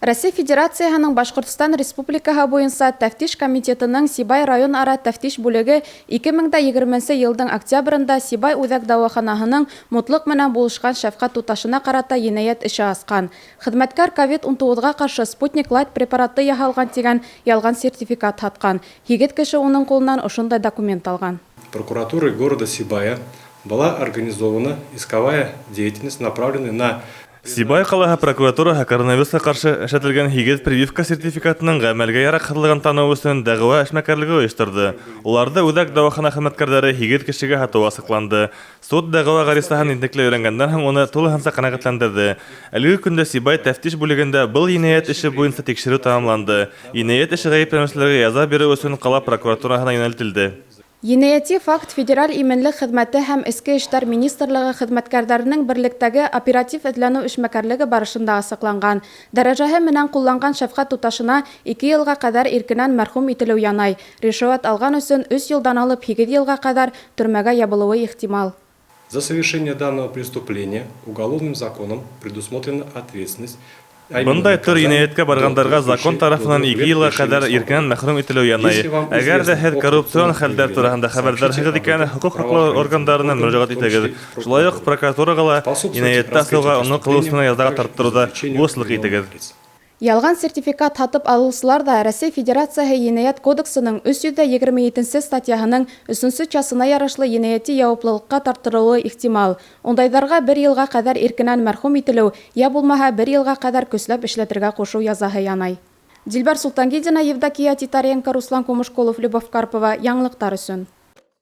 Россия Федерацияһының Башкортстан Республикаһы буенча тәфтиш комитетының Сибай район ара тәфтиш бүлеге 2020 елдың октябрында Сибай үҙәк дауаханаһының мотлыҡ менән булышҡан шәфҡәт туташына ҡарата енәйәт эше асҡан. Хеҙмәткәр COVID-19-ға ҡаршы Спутник Лайт препараты яһалған тигән ялған сертификат һатҡан. 7 кеше уның ҡулынан ошондай документ алған. Прокуратурой города Сибая была организована исковая деятельность, направленная на Сибай ҡалаһы прокуратураһы коронавирусҡа ҡаршы эшләтелгән 8 прививка сертификатының ғәмәлгә яраҡһыҙлығын таныу өсөн дәғүә эшмәкәрлеге ойошторҙо. Уларҙы үҙәк дауахана хеҙмәткәрҙәре 8 кешегә һатыу асыҡланды. Суд дәғүә ғарисаһын интекле өйрәнгәндән һуң уны тулыһынса ҡәнәғәтләндерҙе. Әлеге көндә Сибай тәфтиш бүлегендә был енәйәт эше буйынса тикшереү тамамланды. Енәйәт эше ғәйепләнеүселәргә яза биреү өсөн ҡала прокуратураһына йүнәлтелде. Енәйәти факт Федераль именлек хеҙмәте һәм Эске эштәр министрлығы хеҙмәткәрҙәренең берлектәге оператив эҙләнеү эшмәкәрлеге барышында асыҡланған. Дәрәжәһе менән ҡулланған шәфҡәт туташына 2 йылға ҡәҙәр иркенән мәрхүм ителеү янай. Ришуәт алған өсөн 3 йылдан алып 8 йылға ҡәҙәр төрмәгә ябылыуы ихтимал. За совершение данного преступления уголовным законом предусмотрена ответственность. Бындай төр енәйәткә барғандарға закон тарафынан 2 йылға ҡәҙәр иркенән мәхрүм ителеү янай. Әгәр дә һеҙ коррупцион хәлдәр тураһында хәбәрҙарһығыҙ икән, хоҡуҡ һаҡлау органдарына мөрәжәғәт итегеҙ. Шулай уҡ прокуратураға ла енәйәтте асыуға, уны ҡылыусыны язаға тарттырыуҙа булышлыҡ итегеҙ. Ялған сертификат һатып алыусылар да Россия Федерацияһы Енәйәт кодексының 327 статьяһының 3 часына ярашлы енәйәти яуаплылыҡҡа тарттырылыуы ихтимал. Ундайҙарға 1 йылға ҡәҙәр иркенән мәрхүм ителеү, я булмаһа 1 йылға ҡәҙәр көсләп эшләтергә ҡушыу язаһы янай. Дилбәр Султангидина, Евдокия Титаренко, Руслан Кумушкулов, Любовь Карпова. Яңылыҡтар өсөн.